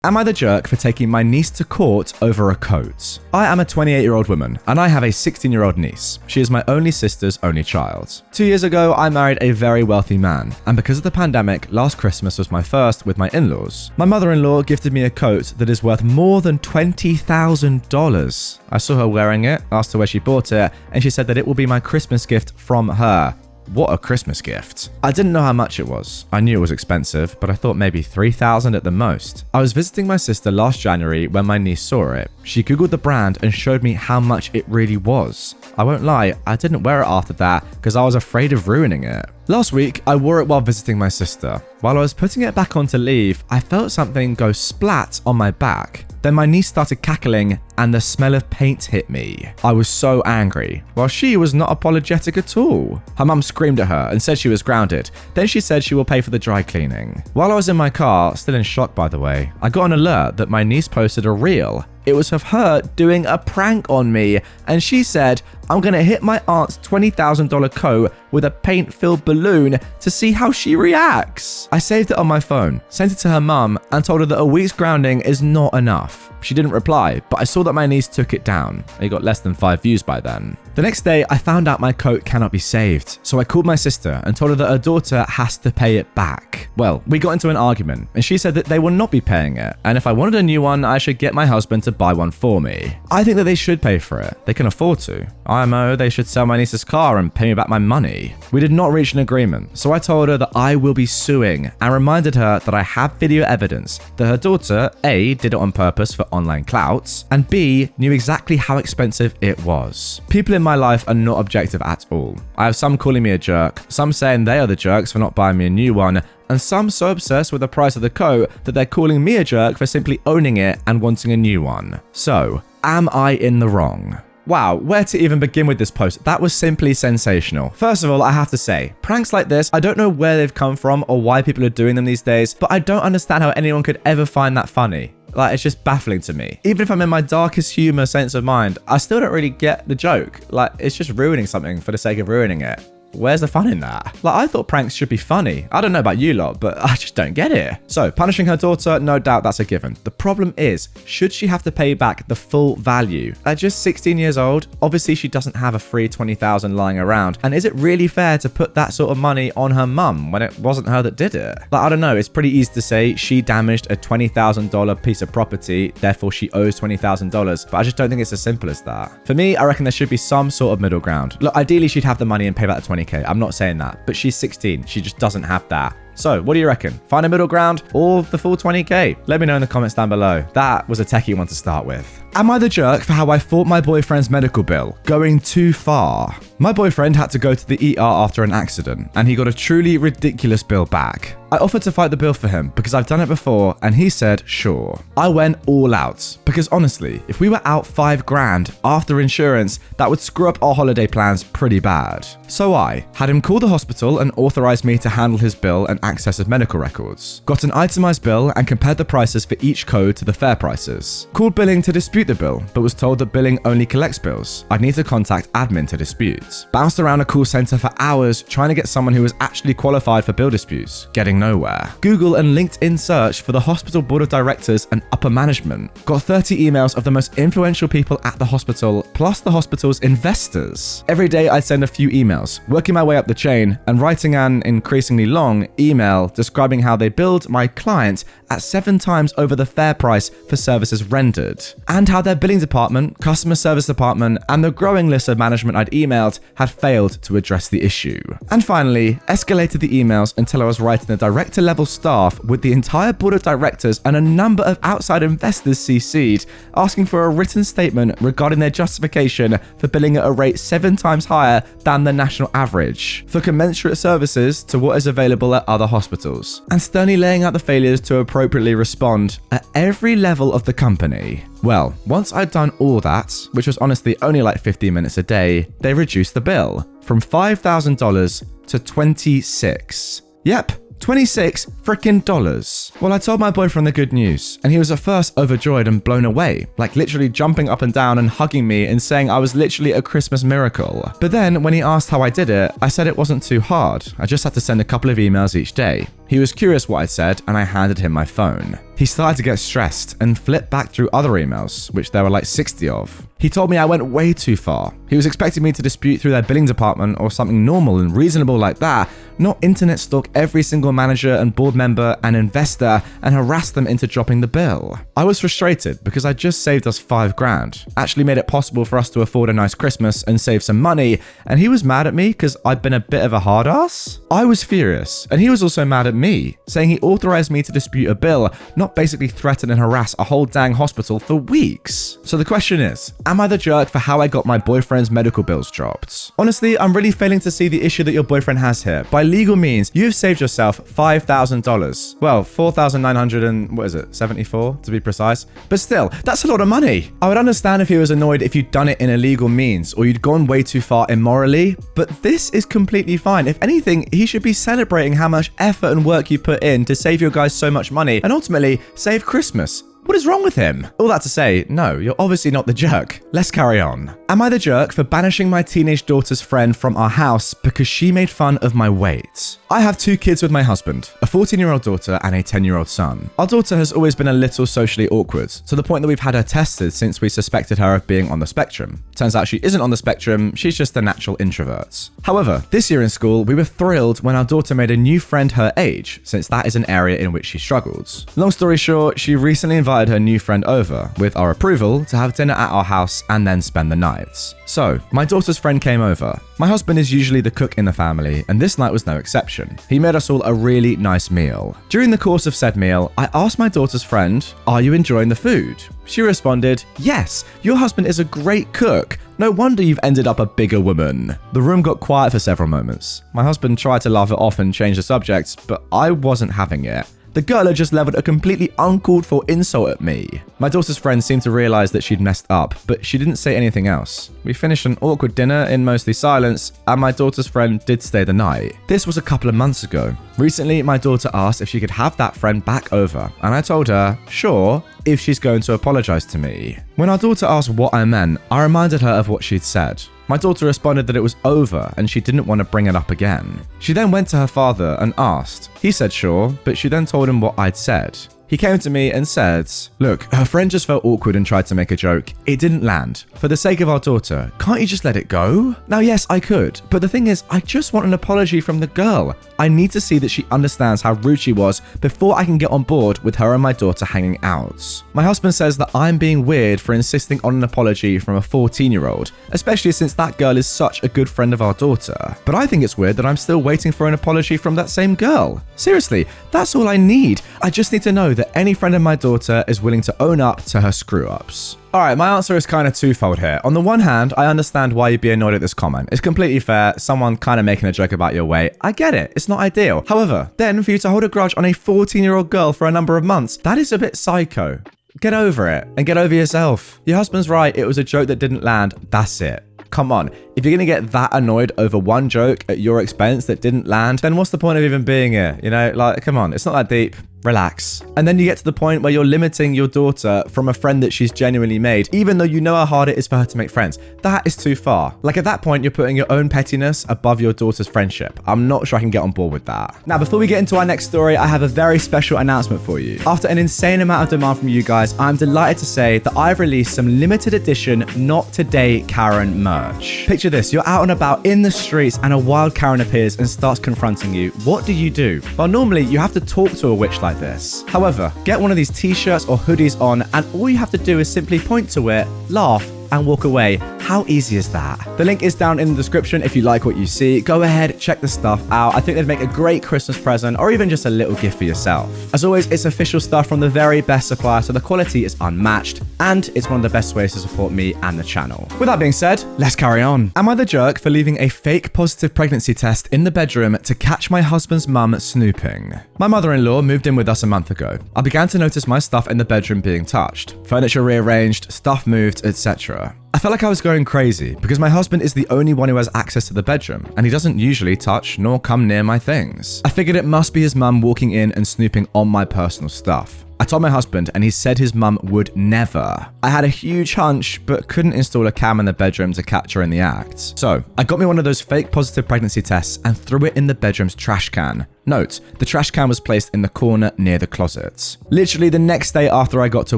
Am I the jerk for taking my niece to court over a coat? I am a 28-year-old woman, and I have a 16-year-old niece. She is my only sister's only child. 2 years ago, I married a very wealthy man, and because of the pandemic, last Christmas was my first with my in-laws. My mother-in-law gifted me a coat that is worth more than $20,000. I saw her wearing it, asked her where she bought it, and she said that it will be my Christmas gift from her. What a Christmas gift. I didn't know how much it was. I knew it was expensive, but I thought maybe $3,000 at the most. I was visiting my sister last January when my niece saw it. She googled the brand and showed me how much it really was. I won't lie, I didn't wear it after that because I was afraid of ruining it. Last week, I wore it while visiting my sister. While I was putting it back on to leave, I felt something go splat on my back. Then my niece started cackling and the smell of paint hit me. I was so angry, while she was not apologetic at all. Her mum screamed at her and said she was grounded. Then she said she will pay for the dry cleaning. While I was in my car, still in shock by the way, I got an alert that my niece posted a reel. It was of her doing a prank on me, and she said, I'm gonna hit my aunt's $20,000 coat with a paint-filled balloon to see how she reacts. I saved it on my phone, sent it to her mum, and told her that a week's grounding is not enough. She didn't reply, but I saw that my niece took it down. It got less than 5 views by then. The next day, I found out my coat cannot be saved, so I called my sister and told her that her daughter has to pay it back. Well, we got into an argument, and she said that they will not be paying it, and if I wanted a new one, I should get my husband to buy one for me. I think that they should pay for it. They can afford to. IMO, they should sell my niece's car and pay me back my money. We did not reach an agreement, so I told her that I will be suing and reminded her that I have video evidence that her daughter, A, did it on purpose for online clouts, and B, knew exactly how expensive it was. People in my life are not objective at all. I have some calling me a jerk, some saying they are the jerks for not buying me a new one, and some so obsessed with the price of the coat that they're calling me a jerk for simply owning it and wanting a new one. So, am I in the wrong? Wow, where to even begin with this post? That was simply sensational. First of all, I have to say, pranks like this, I don't know where they've come from or why people are doing them these days, but I don't understand how anyone could ever find that funny. Like, it's just baffling to me. Even if I'm in my darkest humor sense of mind, I still don't really get the joke. Like, it's just ruining something for the sake of ruining it. Where's the fun in that? Like, I thought pranks should be funny. I don't know about you lot, but I just don't get it. So, punishing her daughter, no doubt that's a given. The problem is, should she have to pay back the full value? At just 16 years old, obviously she doesn't have a free $20,000 lying around. And is it really fair to put that sort of money on her mum when it wasn't her that did it? Like, I don't know, it's pretty easy to say she damaged a $20,000 piece of property, therefore she owes $20,000, but I just don't think it's as simple as that. For me, I reckon there should be some sort of middle ground. Look, ideally she'd have the money and pay back the $20,000. I'm not saying that, but she's 16. She just doesn't have that. So, what do you reckon? Find a middle ground or the full $20,000? Let me know in the comments down below. That was a techie one to start with. Am I the jerk for how I fought my boyfriend's medical bill? Going too far. My boyfriend had to go to the ER after an accident, and he got a truly ridiculous bill back. I offered to fight the bill for him because I've done it before, and he said, sure. I went all out because honestly, if we were out $5,000 after insurance, that would screw up our holiday plans pretty bad. So I had him call the hospital and authorize me to handle his bill and access his medical records. Got an itemized bill and compared the prices for each code to the fair prices. Called billing to dispute the bill, but was told that billing only collects bills. I'd need to contact admin to dispute. Bounced around a call center for hours trying to get someone who was actually qualified for bill disputes, getting nowhere. Google and LinkedIn search for the hospital board of directors and upper management. Got 30 emails of the most influential people at the hospital, plus the hospital's investors. Every day I'd send a few emails, working my way up the chain and writing an increasingly long email describing how they billed my client at 7 times over the fair price for services rendered, and how their billing department, customer service department, and the growing list of management I'd emailed had failed to address the issue. And finally, escalated the emails until I was writing the director level staff with the entire board of directors and a number of outside investors CC'd, asking for a written statement regarding their justification for billing at a rate 7 times higher than the national average, for commensurate services to what is available at other hospitals, and sternly laying out the failures to appropriately respond at every level of the company. Well, once I'd done all that, which was honestly only like 15 minutes a day, they reduced the bill from $5,000 to $26,000. Yep, $26 frickin' dollars. Well, I told my boyfriend the good news, and he was at first overjoyed and blown away, like literally jumping up and down and hugging me and saying I was literally a Christmas miracle. But then when he asked how I did it, I said it wasn't too hard. I just had to send a couple of emails each day. He was curious what I said, and I handed him my phone. He started to get stressed and flipped back through other emails, which there were like 60 of. He told me I went way too far. He was expecting me to dispute through their billing department or something normal and reasonable like that, not internet stalk every single manager and board member and investor and harass them into dropping the bill. I was frustrated because I just saved us $5,000, actually made it possible for us to afford a nice Christmas and save some money, and he was mad at me because I'd been a bit of a hard ass. I was furious, and he was also mad at me, saying he authorized me to dispute a bill, not basically threaten and harass a whole dang hospital for weeks. So the question is, am I the jerk for how I got my boyfriend's medical bills dropped? Honestly, I'm really failing to see the issue that your boyfriend has here. By legal means, you've saved yourself $5,000. Well, 4,974 to be precise. But still, that's a lot of money. I would understand if he was annoyed if you'd done it in illegal means or you'd gone way too far immorally, but this is completely fine. If anything, he should be celebrating how much effort and work you put in to save your guys so much money and ultimately save Christmas. What is wrong with him? All that to say, no, you're obviously not the jerk. Let's carry on. Am I the jerk for banishing my teenage daughter's friend from our house because she made fun of my weight? I have 2 kids with my husband, a 14-year-old daughter and a 10-year-old son. Our daughter has always been a little socially awkward, to the point that we've had her tested since we suspected her of being on the spectrum. Turns out she isn't on the spectrum, she's just a natural introvert. However, this year in school, we were thrilled when our daughter made a new friend her age, since that is an area in which she struggles. Long story short, she recently invited her new friend over, with our approval, to have dinner at our house and then spend the night. So, my daughter's friend came over. My husband is usually the cook in the family, and this night was no exception. He made us all a really nice meal. During the course of said meal, I asked my daughter's friend, "Are you enjoying the food?" She responded, "Yes, your husband is a great cook. No wonder you've ended up a bigger woman." The room got quiet for several moments. My husband tried to laugh it off and change the subject, but I wasn't having it. The girl had just leveled a completely uncalled for insult at me. My daughter's friend seemed to realize that she'd messed up, but she didn't say anything else. We finished an awkward dinner in mostly silence, and my daughter's friend did stay the night. This was a couple of months ago. Recently, my daughter asked if she could have that friend back over, and I told her, sure, if she's going to apologize to me. When our daughter asked what I meant, I reminded her of what she'd said. My daughter responded that it was over and she didn't want to bring it up again. She then went to her father and asked. He said sure, but she then told him what I'd said. He came to me and said, "Look, her friend just felt awkward and tried to make a joke. It didn't land. For the sake of our daughter, can't you just let it go?" Now, yes, I could, but the thing is, I just want an apology from the girl. I need to see that she understands how rude she was before I can get on board with her and my daughter hanging out. My husband says that I'm being weird for insisting on an apology from a 14-year-old, especially since that girl is such a good friend of our daughter. But I think it's weird that I'm still waiting for an apology from that same girl. Seriously, that's all I need. I just need to know that any friend of my daughter is willing to own up to her screw-ups. Alright, my answer is kind of twofold here. On the one hand, I understand why you'd be annoyed at this comment. It's completely fair, someone kind of making a joke about your weight. I get it, it's not ideal. However, then for you to hold a grudge on a 14-year-old girl for a number of months, that is a bit psycho. Get over it, and get over yourself. Your husband's right, it was a joke that didn't land, that's it. Come on, if you're gonna get that annoyed over one joke at your expense that didn't land, then what's the point of even being here? You know, like, come on, it's not that deep. Relax. And then you get to the point where you're limiting your daughter from a friend that she's genuinely made, even though you know how hard it is for her to make friends. That is too far. Like, at that point, you're putting your own pettiness above your daughter's friendship. I'm not sure I can get on board with that. Now, before we get into our next story, I have a very special announcement for you. After an insane amount of demand from you guys, I'm delighted to say that I've released some limited edition Not Today Karen merch. Picture this, you're out and about in the streets and a wild Karen appears and starts confronting you. What do? Well, normally you have to talk to a witch like this. However, get one of these t-shirts or hoodies on and all you have to do is simply point to it, laugh, and walk away. How easy is that? The link is down in the description if you like what you see. Go ahead, check the stuff out. I think they'd make a great Christmas present or even just a little gift for yourself. As always, it's official stuff from the very best supplier, so the quality is unmatched and it's one of the best ways to support me and the channel. With that being said, let's carry on. Am I the jerk for leaving a fake positive pregnancy test in the bedroom to catch my husband's mum snooping? My mother-in-law moved in with us a month ago. I began to notice my stuff in the bedroom being touched, furniture rearranged, stuff moved, etc. I felt like I was going crazy because my husband is the only one who has access to the bedroom and he doesn't usually touch nor come near my things. I figured it must be his mum walking in and snooping on my personal stuff. I told my husband and he said his mum would never. I had a huge hunch but couldn't install a cam in the bedroom to catch her in the act. So I got me one of those fake positive pregnancy tests and threw it in the bedroom's trash can. Note, the trash can was placed in the corner near the closet. Literally the next day after I got to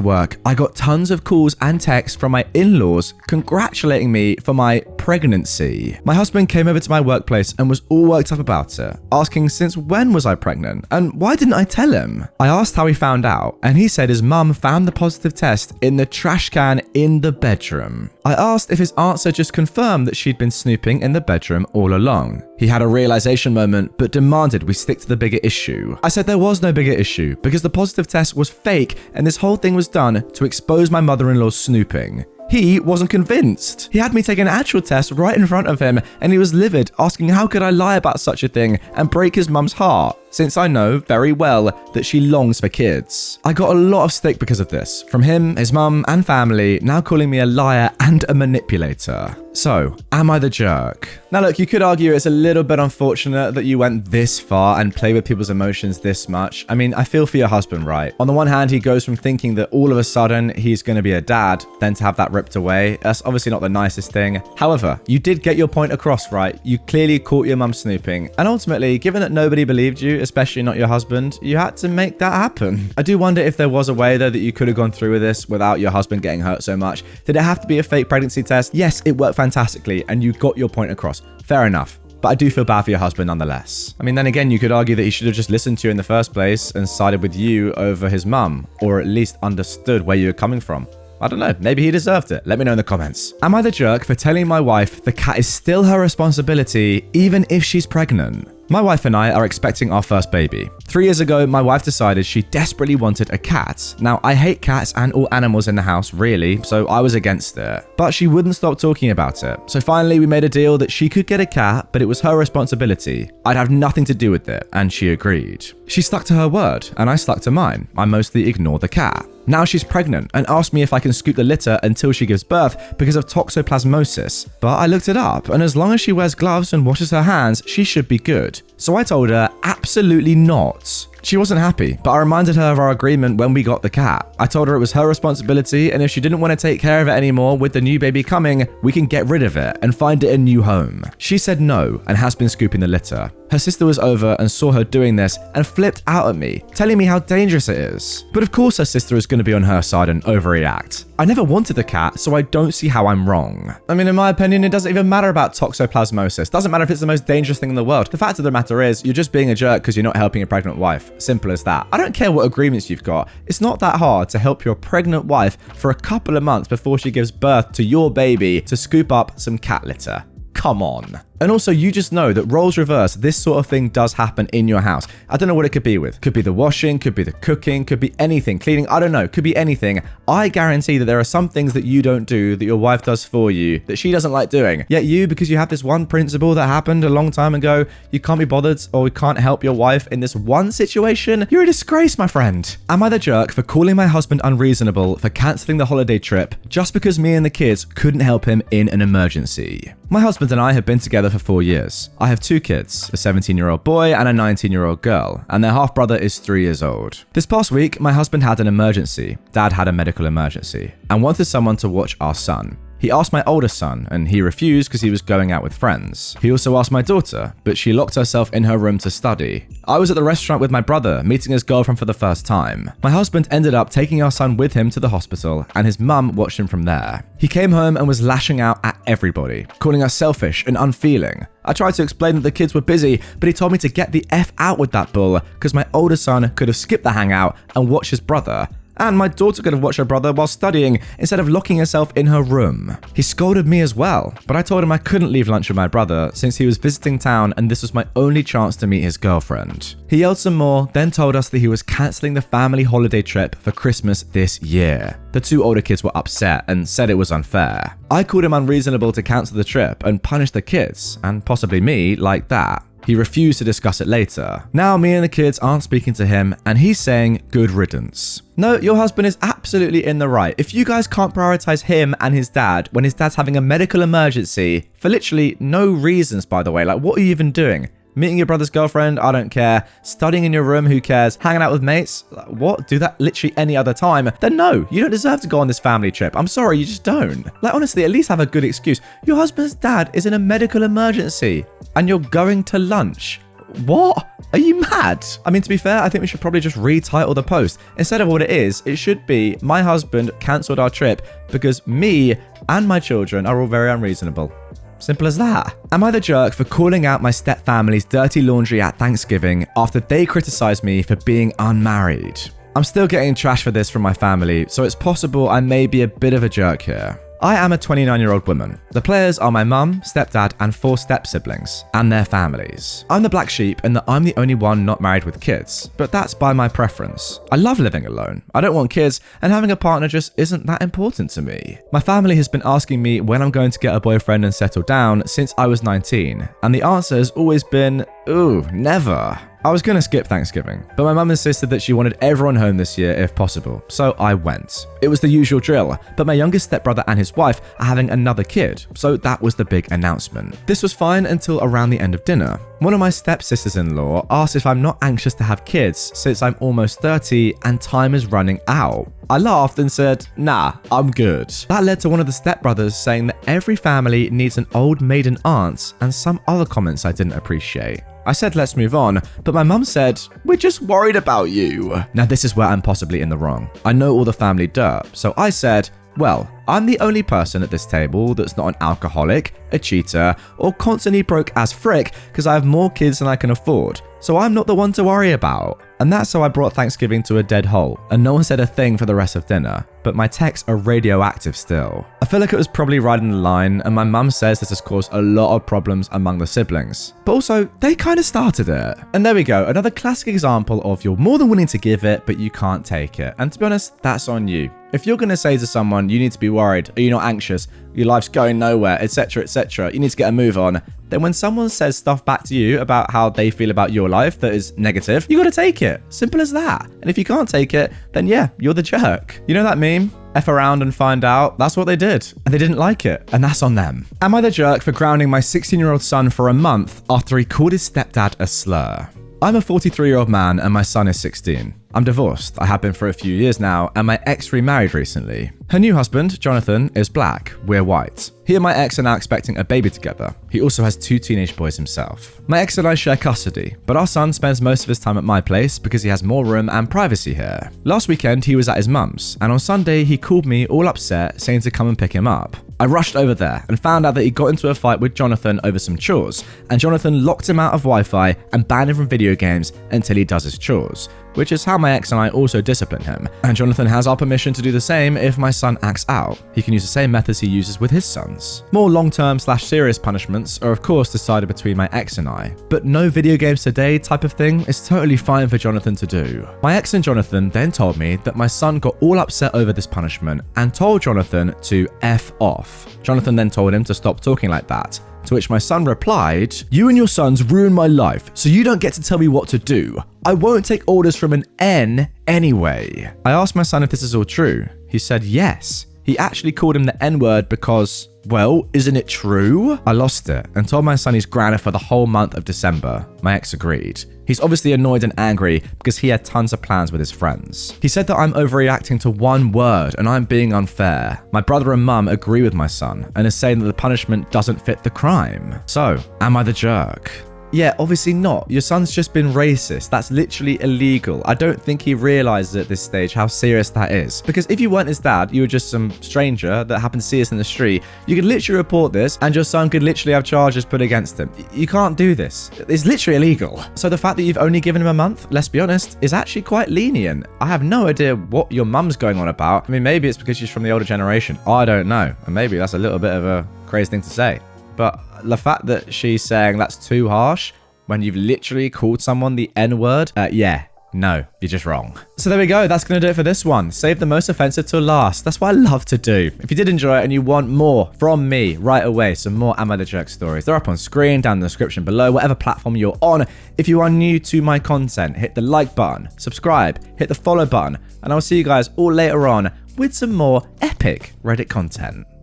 work, I got tons of calls and texts from my in-laws congratulating me for my pregnancy. My husband came over to my workplace and was all worked up about it, asking since when was I pregnant and why didn't I tell him? I asked how he found out, and he said his mum found the positive test in the trash can in the bedroom. I asked if his answer just confirmed that she'd been snooping in the bedroom all along. He had a realization moment, but demanded we stick to the bigger issue. I said there was no bigger issue because the positive test was fake and this whole thing was done to expose my mother-in-law's snooping. He wasn't convinced. He had me take an actual test right in front of him and he was livid, asking how could I lie about such a thing and break his mum's heart, since I know very well that she longs for kids. I got a lot of stick because of this, from him, his mum, and family, now calling me a liar and a manipulator. So, am I the jerk? Now look, you could argue it's a little bit unfortunate that you went this far and play with people's emotions this much. I mean, I feel for your husband, right? On the one hand, he goes from thinking that all of a sudden he's going to be a dad, then to have that ripped away. That's obviously not the nicest thing. However, you did get your point across, right? You clearly caught your mum snooping. And ultimately, given that nobody believed you, especially not your husband, you had to make that happen. I do wonder if there was a way though that you could have gone through with this without your husband getting hurt so much. Did it have to be a fake pregnancy test? Yes, it worked fantastically and you got your point across. Fair enough. But I do feel bad for your husband nonetheless. I mean, then again, you could argue that he should have just listened to you in the first place and sided with you over his mum, or at least understood where you were coming from. I don't know, maybe he deserved it. Let me know in the comments. Am I the jerk for telling my wife the cat is still her responsibility even if she's pregnant? My wife and I are expecting our first baby. 3 years ago, my wife decided she desperately wanted a cat. Now, I hate cats and all animals in the house, really, so I was against it. But she wouldn't stop talking about it. So finally, we made a deal that she could get a cat, but it was her responsibility. I'd have nothing to do with it, and she agreed. She stuck to her word, and I stuck to mine. I mostly ignored the cat. Now she's pregnant and asked me if I can scoop the litter until she gives birth because of toxoplasmosis. But I looked it up, and as long as she wears gloves and washes her hands, she should be good. So I told her, absolutely not. She wasn't happy, but I reminded her of our agreement when we got the cat. I told her it was her responsibility, and if she didn't want to take care of it anymore with the new baby coming, we can get rid of it and find it a new home. She said no and has been scooping the litter. Her sister was over and saw her doing this and flipped out at me, telling me how dangerous it is. But of course her sister is going to be on her side and overreact. I never wanted the cat, so I don't see how I'm wrong. I mean, in my opinion, it doesn't even matter about toxoplasmosis. Doesn't matter if it's the most dangerous thing in the world. The fact of the matter is, you're just being a jerk because you're not helping a pregnant wife. Simple as that. I don't care what agreements you've got. It's not that hard to help your pregnant wife for a couple of months before she gives birth to your baby to scoop up some cat litter. Come on. And also, you just know that roles reverse, this sort of thing does happen in your house. I don't know what it could be with. Could be the washing, could be the cooking, could be anything. Cleaning, I don't know. Could be anything. I guarantee that there are some things that you don't do that your wife does for you that she doesn't like doing. Yet you, because you have this one principle that happened a long time ago, you can't be bothered or you can't help your wife in this one situation. You're a disgrace, my friend. Am I the jerk for calling my husband unreasonable for cancelling the holiday trip just because me and the kids couldn't help him in an emergency? My husband and I have been together for 4 years. I have 2 kids, a 17-year-old boy and a 19-year-old girl, and their half-brother is 3 years old. This past week, my husband had an emergency. Dad had a medical emergency and wanted someone to watch our son. He asked my older son, and he refused because he was going out with friends. He also asked my daughter, but she locked herself in her room to study. I was at the restaurant with my brother, meeting his girlfriend for the first time. My husband ended up taking our son with him to the hospital, and his mum watched him from there. He came home and was lashing out at everybody, calling us selfish and unfeeling. I tried to explain that the kids were busy, but he told me to get the F out with that bull because my older son could have skipped the hangout and watched his brother. And my daughter could have watched her brother while studying instead of locking herself in her room. He scolded me as well, but I told him I couldn't leave lunch with my brother since he was visiting town and this was my only chance to meet his girlfriend. He yelled some more, then told us that he was cancelling the family holiday trip for Christmas this year. The 2 older kids were upset and said it was unfair. I called him unreasonable to cancel the trip and punish the kids, and possibly me, like that. He refused to discuss it later. Now me and the kids aren't speaking to him and he's saying good riddance. No, your husband is absolutely in the right. If you guys can't prioritize him and his dad when his dad's having a medical emergency, for literally no reasons, by the way, like what are you even doing? Meeting your brother's girlfriend, I don't care. Studying in your room, who cares? Hanging out with mates, what? Do that literally any other time? Then no, you don't deserve to go on this family trip. I'm sorry, you just don't. Like honestly, at least have a good excuse. Your husband's dad is in a medical emergency and you're going to lunch. What? Are you mad? I mean, to be fair, I think we should probably just retitle the post. Instead of what it is, it should be, my husband cancelled our trip because me and my children are all very unreasonable. Simple as that. Am I the jerk for calling out my stepfamily's dirty laundry at Thanksgiving after they criticised me for being unmarried? I'm still getting trash for this from my family, so it's possible I may be a bit of a jerk here. I am a 29-year-old woman. The players are my mum, stepdad, and 4 step-siblings, and their families. I'm the black sheep in that I'm the only one not married with kids, but that's by my preference. I love living alone. I don't want kids, and having a partner just isn't that important to me. My family has been asking me when I'm going to get a boyfriend and settle down since I was 19, and the answer has always been, ooh, never. I was going to skip Thanksgiving, but my mum insisted that she wanted everyone home this year if possible, so I went. It was the usual drill, but my youngest stepbrother and his wife are having another kid, so that was the big announcement. This was fine until around the end of dinner. One of my stepsisters-in-law asked if I'm not anxious to have kids since I'm almost 30 and time is running out. I laughed and said, nah, I'm good. That led to one of the stepbrothers saying that every family needs an old maiden aunt and some other comments I didn't appreciate. I said let's move on, but my mum said, we're just worried about you. Now this is where I'm possibly in the wrong. I know all the family dirt, so I said, well, I'm the only person at this table that's not an alcoholic, a cheater, or constantly broke as frick because I have more kids than I can afford, so I'm not the one to worry about. And that's how I brought Thanksgiving to a dead halt, and no one said a thing for the rest of dinner, but my texts are radioactive still. I feel like it was probably riding the line, and my mum says this has caused a lot of problems among the siblings. But also, they kind of started it. And there we go, another classic example of you're more than willing to give it, but you can't take it. And to be honest, that's on you. If you're going to say to someone, you need to be worried, are you not anxious, your life's going nowhere, etc., you need to get a move on, then when someone says stuff back to you about how they feel about your life that is negative, you got to take it. Simple as that. And if you can't take it, then yeah, you're the jerk. You know that meme? F around and find out? That's what they did. And they didn't like it. And that's on them. Am I the jerk for grounding my 16-year-old son for a month after he called his stepdad a slur? I'm a 43-year-old man and my son is 16. I'm divorced, I have been for a few years now, and my ex remarried recently. Her new husband, Jonathan, is black, we're white. He and my ex are now expecting a baby together. He also has 2 teenage boys himself. My ex and I share custody, but our son spends most of his time at my place because he has more room and privacy here. Last weekend he was at his mum's, and on Sunday he called me all upset saying to come and pick him up. I rushed over there and found out that he got into a fight with Jonathan over some chores, and Jonathan locked him out of Wi-Fi and banned him from video games until he does his chores, which is how my ex and I also discipline him. And Jonathan has our permission to do the same if my son acts out. He can use the same methods he uses with his sons. More long-term / serious punishments are of course decided between my ex and I, but no video games today type of thing is totally fine for Jonathan to do. My ex and Jonathan then told me that my son got all upset over this punishment and told Jonathan to F off. Jonathan then told him to stop talking like that, to which my son replied, you and your sons ruined my life, so you don't get to tell me what to do. I won't take orders from an N anyway. I asked my son if this is all true. He said yes. He actually called him the N-word because, well, isn't it true? I lost it and told my son he's grounded for the whole month of December. My ex agreed. He's obviously annoyed and angry because he had tons of plans with his friends. He said that I'm overreacting to one word and I'm being unfair. My brother and mum agree with my son and is saying that the punishment doesn't fit the crime. So, am I the jerk? Yeah, obviously not. Your son's just been racist. That's literally illegal. I don't think he realizes at this stage how serious that is. Because if you weren't his dad, you were just some stranger that happened to see us in the street, you could literally report this and your son could literally have charges put against him. You can't do this. It's literally illegal. So the fact that you've only given him a month, let's be honest, is actually quite lenient. I have no idea what your mum's going on about. I mean, maybe it's because she's from the older generation. I don't know. And maybe that's a little bit of a crazy thing to say. But the fact that she's saying that's too harsh when you've literally called someone the N-word, yeah, no, you're just wrong. So there we go. That's going to do it for this one. Save the most offensive till last. That's what I love to do. If you did enjoy it and you want more from me right away, some more Am I the Jerk stories, they're up on screen, down in the description below, whatever platform you're on. If you are new to my content, hit the like button, subscribe, hit the follow button, and I'll see you guys all later on with some more epic Reddit content.